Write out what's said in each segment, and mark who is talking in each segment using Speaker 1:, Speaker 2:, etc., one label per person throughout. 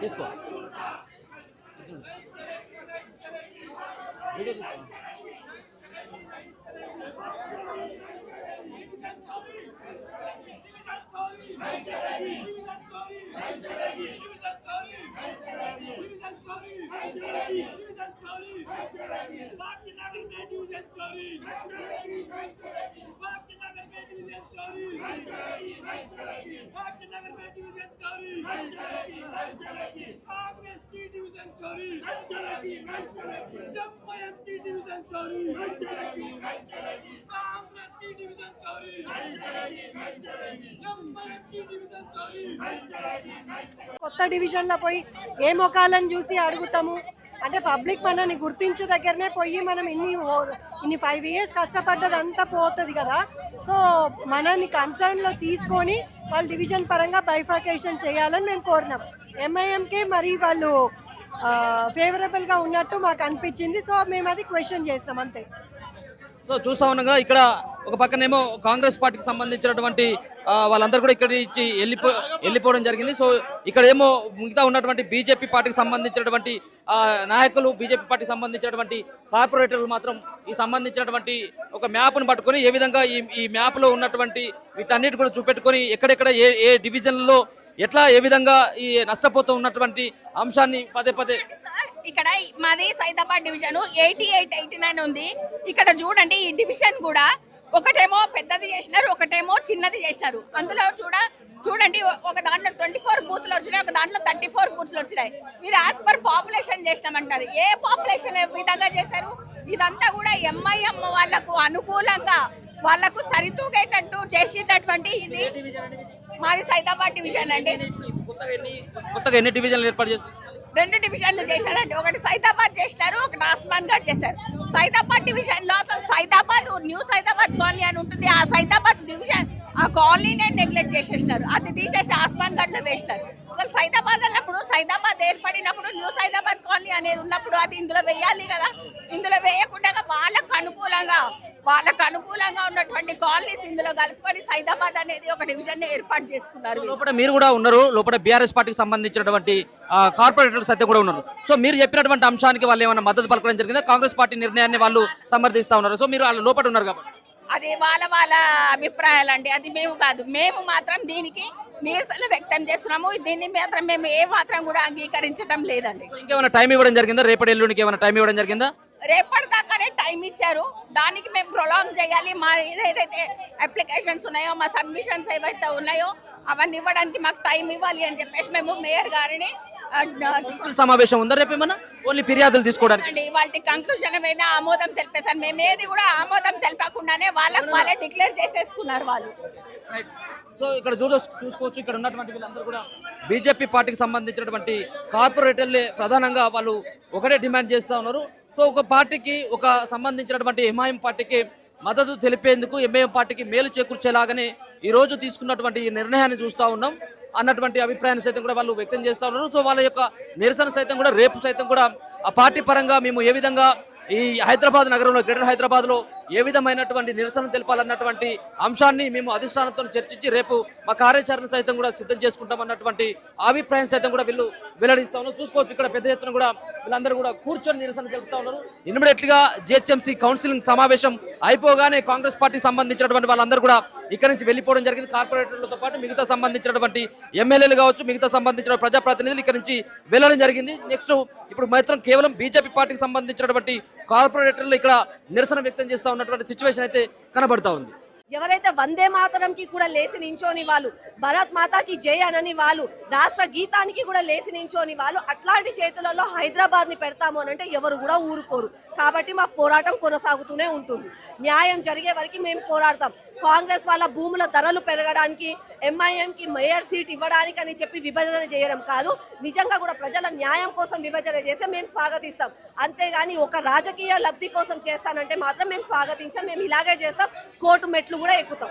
Speaker 1: తీసుకో వీడియో తీసుకో.
Speaker 2: కొత్త డివిజన్లో పోయి ఏ మొఖాలను చూసి అడుగుతాము అంటే పబ్లిక్ మనని గుర్తించే దగ్గరనే పోయి మనం ఇన్ని 5 years కష్టపడ్డదంతా పోతుంది కదా. సో మనని కన్సర్న్లో తీసుకొని వాళ్ళు డివిజన్ పరంగా బైఫర్కేషన్ చేయాలని మేము కోరినాం. ఎంఐఎంకే మరి వాళ్ళు ఫేవరబుల్గా ఉన్నట్టు మాకు అనిపించింది. సో మేము అది క్వశ్చన్ చేస్తాం అంతే.
Speaker 1: సో చూస్తూ ఉండగా ఇక్కడ ఒక పక్కనేమో కాంగ్రెస్ పార్టీకి సంబంధించినటువంటి వాళ్ళందరూ కూడా ఇక్కడ ఇచ్చి వెళ్ళిపోవడం జరిగింది. సో ఇక్కడ ఏమో మిగతా ఉన్నటువంటి బీజేపీ పార్టీకి సంబంధించినటువంటి నాయకులు, బీజేపీ పార్టీకి సంబంధించినటువంటి కార్పొరేటర్లు మాత్రం ఈ సంబంధించినటువంటి ఒక మ్యాప్ను పట్టుకొని ఏ విధంగా ఈ మ్యాప్లో ఉన్నటువంటి వీటన్నిటి కూడా చూపెట్టుకొని ఎక్కడెక్కడ ఏ డివిజన్లో ఎట్లా ఏ విధంగా ఈ నష్టపోతూ ఉన్నటువంటి అంశాన్ని పదే
Speaker 3: ఇక్కడ మాది సైదాబాద్ డివిజన్ 88, 89 ఉంది. ఇక్కడ చూడండి ఈ డివిజన్ కూడా ఒకటేమో పెద్దది చేసినారు, ఒకటేమో చిన్నది చేసినారు. అందులో చూడండి ఒక దాంట్లో 24 బూత్లు వచ్చినాయి, ఒక దాంట్లో 34 బూత్లు వచ్చినాయి. మీరు యాజ్ పర్ పాపులేషన్ చేసినామంటారు. ఏ పాపులేషన్ ఏ విధంగా చేశారు? ఇదంతా కూడా ఎంఐఎం వాళ్ళకు అనుకూలంగా వాళ్ళకు సరితూగేటట్టు చేసేటటువంటి ఇది మాది సైదాబాద్ డివిజన్ అండి.
Speaker 1: కొత్తగా ఎన్ని డివిజన్లు ఏర్పాటు చేస్తారు?
Speaker 3: 2 డివిజన్లు చేశారండి. ఒకటి సైదాబాద్ చేసినారు, ఒకటి ఆస్మాన్ గఢ్ చేశారు. సైదాబాద్ డివిజన్ లో అసలు సైదాబాద్ న్యూ సైదాబాద్ కాలనీ అని ఉంటుంది. ఆ సైదాబాద్ డివిజన్ ఆ కాలనీనే నెగ్లెక్ట్ చేసేసినారు. అది తీసేసి ఆస్మాన్ గఢ్ లో వేసినారు. అసలు సైదాబాద్ అన్నప్పుడు, సైదాబాద్ ఏర్పడినప్పుడు న్యూ సైదాబాద్ కాలనీ అనేది ఉన్నప్పుడు అది ఇందులో వేయాలి కదా. ఇందులో వేయకుండా వాళ్ళకు అనుకూలంగా ఉన్నటువంటి కాలనీస్ ఇందులో కలుపుకొని సైదాబాద్ అనేది ఒక డివిజన్ ఏర్పాటు చేసుకున్నారు.
Speaker 1: లోపల మీరు కూడా ఉన్నారు, లోపల బీఆర్ఎస్ పార్టీకి సంబంధించినటువంటి కార్పొరేటర్స్ అయితే కూడా ఉన్నారు. సో మీరు చెప్పినటువంటి అంశానికి వాళ్ళు ఏమైనా మద్దతు పలకడం జరిగిందా? కాంగ్రెస్ పార్టీ నిర్ణయాన్ని వాళ్ళు సమర్థిస్తా ఉన్నారు. సో మీరు వాళ్ళ లోపల ఉన్నారు కాబట్టి
Speaker 3: అది వాళ్ళ అభిప్రాయాలండి, అది మేము కాదు. మేము మాత్రం దీనికి నిరసన వ్యక్తం చేస్తున్నాము. దీన్ని మాత్రం మేము ఏ మాత్రం కూడా అంగీకరించడం లేదండి.
Speaker 1: ఇంకేమైనా టైం ఇవ్వడం జరిగిందా? రేపటి ఎల్లుండికి ఏమైనా టైం ఇవ్వడం జరిగిందా?
Speaker 3: రేపటి దాకానే టైం ఇచ్చారు. దానికి మేము ప్రొలాంగ్ చేయాలి. మా ఏదైతే అప్లికేషన్స్ ఉన్నాయో, మా సబ్మిషన్స్ ఏవైతే ఉన్నాయో అవన్నీ ఇవ్వడానికి మాకు టైం ఇవ్వాలి అని చెప్పేసి మేము మేయర్ గారిని
Speaker 1: సమావేశం ఉందా రేపు ఏమన్నా? ఓన్లీ ఫిర్యాదులు తీసుకోవడానికి
Speaker 3: వాటి కంక్లూజన్ మీద ఆమోదం తెలిపేశారు. మేము ఏది కూడా ఆమోదం తెలపకుండానే వాళ్ళే డిక్లేర్ చేసేసుకున్నారు వాళ్ళు.
Speaker 1: సో ఇక్కడ చూసుకోవచ్చు, ఇక్కడ ఉన్నటువంటి వీళ్ళందరూ కూడా బీజేపీ పార్టీకి సంబంధించినటువంటి కార్పొరేటర్లే ప్రధానంగా వాళ్ళు ఒకటే డిమాండ్ చేస్తూ ఉన్నారు. సో ఒక పార్టీకి, ఒక సంబంధించినటువంటి ఎంఐఎం పార్టీకి మద్దతు తెలిపేందుకు ఎంఐఎం పార్టీకి మేలు చేకూర్చేలాగానే ఈరోజు తీసుకున్నటువంటి ఈ నిర్ణయాన్ని చూస్తూ ఉన్నాం అన్నటువంటి అభిప్రాయాన్ని సైతం కూడా వాళ్ళు వ్యక్తం చేస్తూ ఉన్నారు. సో వాళ్ళ యొక్క నిరసన సైతం కూడా రేపు సైతం కూడా ఆ పార్టీ పరంగా మేము ఏ విధంగా ఈ హైదరాబాద్ నగరంలో, గ్రేటర్ హైదరాబాద్లో ఏ విధమైనటువంటి నిరసన తెలపాలన్నటువంటి అంశాన్ని మేము అధిష్టానంతో చర్చించి రేపు మా కార్యాచరణ సైతం కూడా సిద్ధం చేసుకుంటామన్నటువంటి అభిప్రాయం సైతం కూడా వీళ్ళు వెల్లడిస్తా ఉన్నారు. చూసుకోవచ్చు ఇక్కడ పెద్ద ఎత్తున కూడా వీళ్ళందరూ కూడా కూర్చొని నిరసన తెలుపుతా ఉన్నారు. ఇమ్మీడియట్గా జిహెచ్ఎంసీ కౌన్సిలింగ్ సమావేశం అయిపోగానే కాంగ్రెస్ పార్టీకి సంబంధించినటువంటి వాళ్ళందరూ కూడా ఇక్కడ నుంచి వెళ్ళిపోవడం జరిగింది. కార్పొరేటర్లతో పాటు మిగతా సంబంధించినటువంటి ఎమ్మెల్యేలు కావచ్చు, మిగతా సంబంధించిన ప్రజాప్రతినిధులు ఇక్కడ నుంచి వెళ్ళడం జరిగింది. నెక్స్ట్ ఇప్పుడు మాత్రం కేవలం బీజేపీ పార్టీకి సంబంధించినటువంటి కార్పొరేటర్లు ఇక్కడ నిరసన వ్యక్తం చేస్తూ ఉన్నటువంటి సిచ్యువేషన్ అయితే కనబడతా ఉంది.
Speaker 2: ఎవరైతే వందే మాతరంకి కూడా లేచి నించోని వాళ్ళు, భరత్ మాతాకి జై అనని వాళ్ళు, రాష్ట్ర గీతానికి కూడా లేచి నించోని వాళ్ళు అట్లాంటి చేతులలో హైదరాబాద్ని పెడతాము అని అంటే ఎవరు కూడా ఊరుకోరు. కాబట్టి మా పోరాటం కొనసాగుతూనే ఉంటుంది. న్యాయం జరిగే వరకు మేము పోరాడతాం. కాంగ్రెస్ వాళ్ళ భూముల ధరలు పెరగడానికి, ఎంఐఎంకి మేయర్ సీట్ ఇవ్వడానికి అని చెప్పి విభజన చేయడం కాదు, నిజంగా కూడా ప్రజల న్యాయం కోసం విభజన చేస్తే మేము స్వాగతిస్తాం. అంతేగాని ఒక రాజకీయ లబ్ధి కోసం చేస్తానంటే మాత్రం మేము స్వాగతించాం. మేము ఇలాగే చేస్తాం, కోర్టు మెట్లు కూడా ఎక్కుతాం.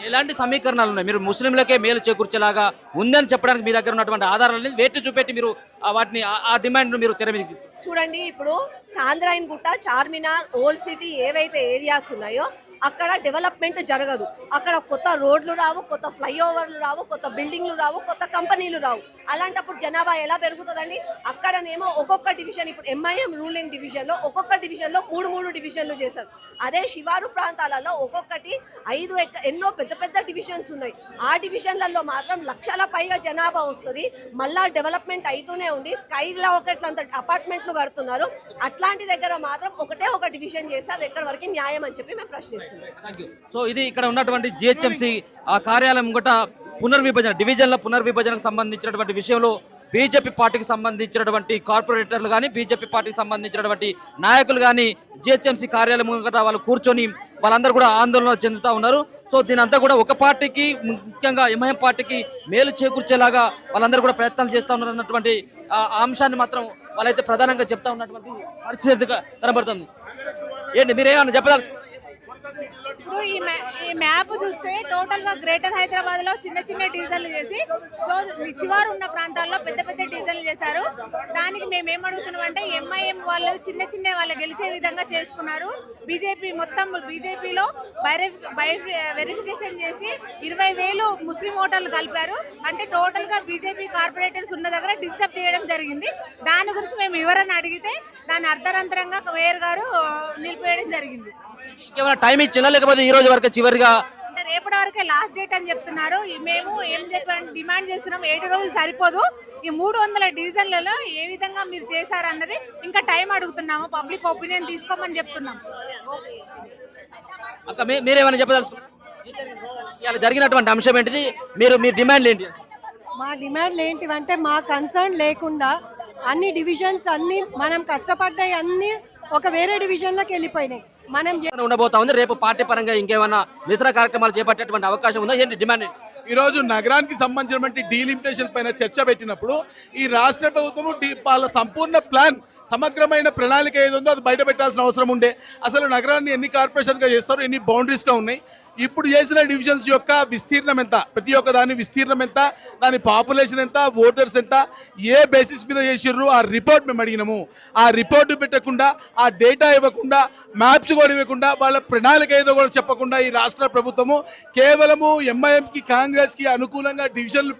Speaker 1: ఎలాంటి సమీకరణాలు ఉన్నాయి? మీరు ముస్లింలకే మేలు చేకూర్చేలాగా ఉందని చెప్పడానికి మీ దగ్గర ఉన్నటువంటి ఆధారాలని వేటి చూపెట్టి మీరు వాటిని ఆ డిమాండ్ మీరు తెర మీదకి తీసుకొచ్చారు?
Speaker 2: చూడండి, ఇప్పుడు చాంద్రాయన్ గుట్ట, చార్మినార్, ఓల్డ్ సిటీ ఏవైతే ఏరియాస్ ఉన్నాయో అక్కడ డెవలప్మెంట్ జరగదు. అక్కడ కొత్త రోడ్లు రావు, కొత్త ఫ్లైఓవర్లు రావు, కొత్త బిల్డింగ్లు రావు, కొత్త కంపెనీలు రావు. అలాంటప్పుడు జనాభా ఎలా పెరుగుతుందండి? అక్కడనేమో ఒక్కొక్క డివిజన్, ఇప్పుడు ఎంఐఎం రూలింగ్ డివిజన్లో ఒక్కొక్క డివిజన్లో మూడు డివిజన్లు చేశారు. అదే శివారు ప్రాంతాలలో ఒక్కొక్కటి ఎన్నో పెద్ద పెద్ద డివిజన్స్ ఉన్నాయి. ఆ డివిజన్లలో మాత్రం లక్షల పైగా జనాభా వస్తుంది. మళ్ళా డెవలప్మెంట్ అవుతూనే ఉంది. స్కై రాకెట్లంత అపార్ట్మెంట్లు కడుతున్నారు. అట్లాంటి దగ్గర మాత్రం ఒక డివిజన్ చేస్తే అది ఎక్కడి వరకు న్యాయం అని చెప్పి మేము ప్రశ్నిస్తున్నాం.
Speaker 1: సో ఇది ఇక్కడ ఉన్నటువంటి జిహెచ్ఎంసి కార్యాలయం కూడా పునర్విభజన, డివిజన్ల పునర్విభజనకు సంబంధించినటువంటి విషయంలో బీజేపీ పార్టీకి సంబంధించినటువంటి కార్పొరేటర్లు కానీ, బీజేపీ పార్టీకి సంబంధించినటువంటి నాయకులు కానీ జిహెచ్ఎంసీ కార్యాలయం ముంగట వాళ్ళు కూర్చొని వాళ్ళందరూ కూడా ఆందోళన చెందుతూ ఉన్నారు. సో దీని అంతా కూడా ఒక పార్టీకి, ముఖ్యంగా ఎంఐఎం పార్టీకి మేలు చేకూర్చేలాగా వాళ్ళందరూ కూడా ప్రయత్నాలు చేస్తూ ఉన్నారు అన్నటువంటి అంశాన్ని మాత్రం వాళ్ళైతే ప్రధానంగా చెప్తా ఉన్నటువంటి పరిస్థితి కనబడుతుంది. ఏంటి మీరేమన్నా చెప్పదలుచుకున్నారు?
Speaker 4: ఇప్పుడు ఈ మ్యాప్ చూస్తే టోటల్ గా గ్రేటర్ హైదరాబాద్ లో చిన్న చిన్న డివిజన్లు చేసి శివారు ఉన్న ప్రాంతాల్లో పెద్ద పెద్ద డివిజన్లు చేశారు. దానికి మేము ఏం అడుగుతున్నాం అంటే ఎంఐఎం వాళ్ళు చిన్న వాళ్ళు గెలిచే విధంగా చేసుకున్నారు. బీజేపీలో వెరిఫికేషన్ చేసి 20,000 ముస్లిం ఓటర్లు కలిపారు. అంటే టోటల్ గా బీజేపీ కార్పొరేటర్స్ ఉన్న దగ్గర డిస్టర్బ్ చేయడం జరిగింది. దాని గురించి మేము వివరణ అడిగితే దాన్ని అర్ధరంతరంగా మేయర్ గారు నిలిపేయడం జరిగింది.
Speaker 1: ఏమైనా టైం ఇచ్చినా లేకపోతే ఈ రోజు వరకు చివరిగా
Speaker 4: అంటే రేపటి వరకే లాస్ట్ డేట్ అని చెప్తున్నారు. మేము ఏం చెప్పారంటే డిమాండ్ చేస్తున్నాం, 7 రోజులు సరిపోదు. ఈ 300 డివిజన్లలో ఏ విధంగా మీరు చేశారన్నది ఇంకా టైం అడుగుతున్నాము. పబ్లిక్ ఒపీనియన్ తీసుకోమని చెప్తున్నాం.
Speaker 1: అక్క మీరేమైనా చెప్పదలుచుకున్నారు? ఇలా జరిగినటువంటి అంశం ఏంటిది? మీ డిమాండ్లు ఏంటి?
Speaker 5: మా డిమాండ్లు ఏంటివంటే మా కన్సర్న్ లేకుండా అన్ని డివిజన్స్ అన్ని మనం కష్టపడ్డాయి అన్ని ఒక వేరే డివిజన్లోకి వెళ్ళిపోయినాయి. మనం
Speaker 1: ఉండబోతా ఉంది. రేపు పార్టీ పరంగా ఇంకేమైనా నిద్ర కార్యక్రమాలు చేపట్టేటువంటి అవకాశం ఉందా? ఏంటి డిమాండ్?
Speaker 6: ఈ రోజు నగరానికి సంబంధించినటువంటి డీలిమిటేషన్ పైన చర్చ పెట్టినప్పుడు ఈ రాష్ట్ర ప్రభుత్వం వాళ్ళ సంపూర్ణ ప్లాన్, సమగ్రమైన ప్రణాళిక ఏది ఉందో అది బయట పెట్టాల్సిన అవసరం ఉండే. అసలు నగరాన్ని ఎన్ని కార్పొరేషన్గా చేస్తారు, ఎన్ని బౌండరీస్గా ఉన్నాయి, ఇప్పుడు చేసిన డివిజన్స్ యొక్క విస్తీర్ణం ఎంత, ప్రతి ఒక్క దాని విస్తీర్ణం ఎంత, దాని పాపులేషన్ ఎంత, ఓటర్స్ ఎంత, ఏ బేసిస్ మీద చేసిర్రు ఆ రిపోర్ట్ మేము అడిగినాము. ఆ రిపోర్టు పెట్టకుండా, ఆ డేటా ఇవ్వకుండా, మ్యాప్స్ కూడా ఇవ్వకుండా, వాళ్ళ ప్రణాళిక ఏదో కూడా చెప్పకుండా ఈ రాష్ట్ర ప్రభుత్వము కేవలము ఎంఐఎంకి, కాంగ్రెస్కి అనుకూలంగా డివిజన్లు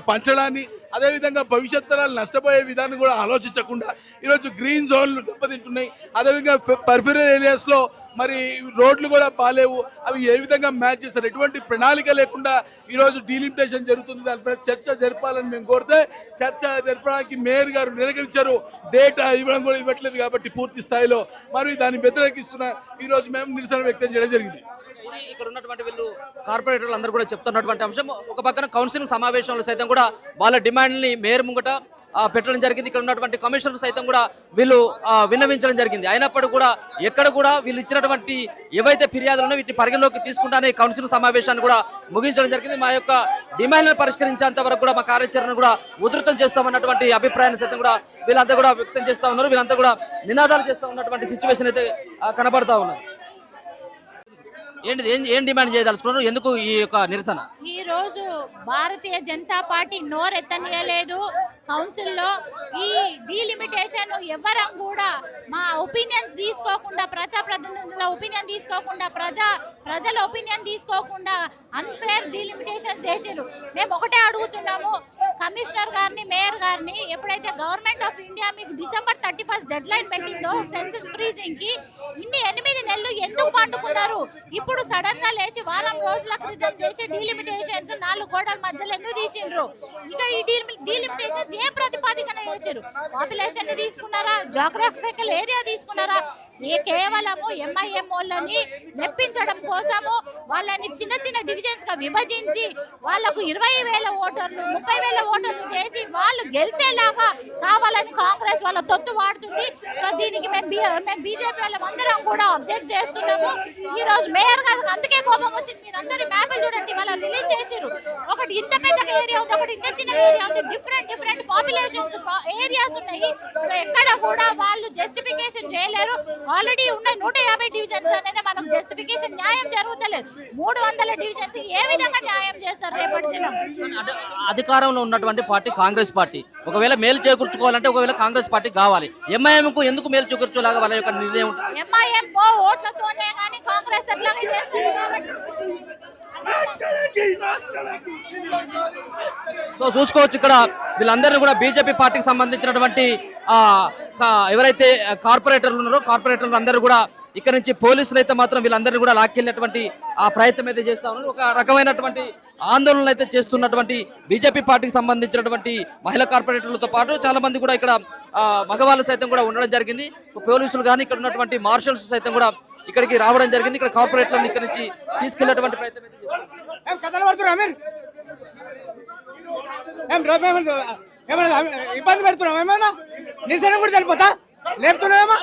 Speaker 6: పంచడాన్ని, అదేవిధంగా భవిష్యత్ తరాలు నష్టపోయే విధానం కూడా ఆలోచించకుండా ఈరోజు గ్రీన్ జోన్లు దెబ్బతింటున్నాయి. అదేవిధంగా పర్ఫెరల్ ఏరియాస్లో మరి రోడ్లు కూడా బాలేవు. అవి ఏ విధంగా మ్యాచ్ చేస్తారు? ఎటువంటి ప్రణాళిక లేకుండా ఈరోజు డీలిమిటేషన్ జరుగుతుంది. దానిపై చర్చ జరపాలని మేము కోరితే చర్చ జరపడానికి మేయర్ గారు నిరాకరించారు. డేటా ఇవ్వడం కూడా ఇవ్వట్లేదు కాబట్టి పూర్తి స్థాయిలో మరి దాన్ని వ్యతిరేకిస్తున్న ఈరోజు మేము నిరసన వ్యక్తం చేయడం జరిగింది.
Speaker 1: ఇక్కడ ఉన్నటువంటి వీళ్ళు కార్పొరేటర్లు అందరూ కూడా చెప్తున్నటువంటి అంశం, ఒక పక్కన కౌన్సిలింగ్ సమావేశంలో సైతం కూడా వాళ్ళ డిమాండ్ని మేయర్ ముంగట పెట్టడం జరిగింది. ఇక్కడ ఉన్నటువంటి కమిషనర్ సైతం కూడా వీళ్ళు విన్నవించడం జరిగింది. అయినప్పటికీ కూడా ఎక్కడ కూడా వీళ్ళు ఇచ్చినటువంటి ఏవైతే ఫిర్యాదులను వీటిని పరిగణలోకి తీసుకుంటానే కౌన్సిలింగ్ సమావేశాన్ని కూడా ముగించడం జరిగింది. మా యొక్క డిమాండ్లను పరిష్కరించేంత వరకు కూడా మా కార్యాచరణ కూడా ఉధృతం చేస్తామన్నటువంటి అభిప్రాయాన్ని సైతం కూడా వీళ్ళంతా కూడా వ్యక్తం చేస్తూ ఉన్నారు. వీళ్ళంతా కూడా నినాదాలు చేస్తూ ఉన్నటువంటి సిచ్యువేషన్ అయితే కనబడతా ఉన్నారు. ఏం డిమాండ్ చేయదలుచుకున్నారు? ఎందుకు ఈ యొక్క నిరసన?
Speaker 7: ఈ రోజు భారతీయ జనతా పార్టీ నోరెత్తనీయలేదు. కౌన్సిల్లో ఈ డీలిమిటేషన్ ఎవరం కూడా మా ఒపీనియన్స్ తీసుకోకుండా, ప్రజాప్రతినిధుల ఒపీనియన్ తీసుకోకుండా, ప్రజల ఒపీనియన్ తీసుకోకుండా అన్ఫేర్ డీలిమిటేషన్స్ చేసిర్రు. మేము ఒకటే అడుగుతున్నాము, కమిషనర్ గారిని, మేయర్ గారిని, ఎప్పుడైతే గవర్నమెంట్ ఆఫ్ ఇండియా మీకు December 31 డెడ్ లైన్ పెట్టిందో సెన్సస్ ఫ్రీజింగ్ కి, ఇన్ని 8 నెలలు ఎందుకు పండుకున్నారు? ఇప్పుడు సడన్ గా లేచి వారం రోజుల క్రితం చేసి డీలిమిటేషన్స్ 4 గోడల మధ్యలో ఎందుకు తీసిండ్రు? ఇక ఈ డీలిమిటేషన్స్ ఏ ప్రతిపాదికన చేసిరు? పాపులేషన్ ని తీసుకున్నారా? జాగ్రఫికల్ ఏరియా తీసుకున్నారా? కేవలము ఎంఐఎం వాళ్ళని మెప్పించడం కోసము వాళ్ళని చిన్న చిన్న డివిజన్స్ గా విభజించి వాళ్ళకు 20,000 ఓటర్లు, 30,000 ఓటర్లు చేసి వాళ్ళు గెలిచేలాగా కావాలని కాంగ్రెస్ వాళ్ళ తొత్తు వాడుతుంది. సో దీనికి మేము బీజేపీ వాళ్ళందరం మేమందరం కూడా అబ్జెక్ట్ చేస్తున్నాము. ఈ రోజు మేయర్ గారు అందుకే కోపం వచ్చింది. మీరు అందరి మ్యాప్లు చూడండి, వాళ్ళ రిలీజ్ చేసిరు. ఒకటి ఇంత పెద్ద ఏరియా ఉంది, ఒకటి ఇంత చిన్న ఏరియా ఉంది, డిఫరెంట్ పాపులేషన్స్ ఏరియాస్ ఉన్నాయి. సో ఎక్కడ కూడా వాళ్ళు జస్టిఫికేషన్ చేయలేరు. ఆల్రెడీ ఉన్న 150 డివిజన్స్ అనేది మనకు జస్టిఫికేషన్ న్యాయం జరుగుతలేదు. 300 డివిజన్స్ ఏ విధంగా న్యాయం చేస్తారు రేపటి దినం?
Speaker 1: అధికారంలో ఉన్నటువంటి పార్టీ కాంగ్రెస్ పార్టీ. ఒకవేళ మేలు చేకూర్చుకోవాలంటే ఒకవేళ కాంగ్రెస్ పార్టీ కావాలి. ఎంఐఎంకు ఎందుకు మేలు చేకూర్చోలాగా వాళ్ళ యొక్క నిర్ణయం?
Speaker 7: ఎంఐఎం ఓట్లతోనే కానీ కాంగ్రెస్ అట్లాగే చేస్తుంది కాబట్టి.
Speaker 1: సో చూసుకోవచ్చు ఇక్కడ వీళ్ళందరినీ కూడా బీజేపీ పార్టీకి సంబంధించినటువంటి ఎవరైతే కార్పొరేటర్లు ఉన్నారో కార్పొరేటర్లు అందరూ కూడా ఇక్కడ నుంచి పోలీసులు అయితే మాత్రం వీళ్ళందరినీ కూడా లాక్కెళ్ళినటువంటి ఆ ప్రయత్నం అయితే చేస్తా ఉన్నారు. ఒక రకమైనటువంటి ఆందోళనలు అయితే చేస్తున్నటువంటి బీజేపీ పార్టీకి సంబంధించినటువంటి మహిళా కార్పొరేటర్లతో పాటు చాలా మంది కూడా ఇక్కడ మగవాళ్ళు సైతం కూడా ఉండడం జరిగింది. పోలీసులు కానీ ఇక్కడ ఉన్నటువంటి మార్షల్స్ సైతం కూడా ఇక్కడికి రావడం జరిగింది. ఇక్కడ కార్పొరేటర్లను ఇక్కడ నుంచి తీసుకెళ్లేటువంటి ప్రయత్నం అయితే
Speaker 8: ఇబ్బంది పెడుతున్నాం. ఏమైనా నిజంగా కూడా తెలిపోతా లేపుతున్నామేమో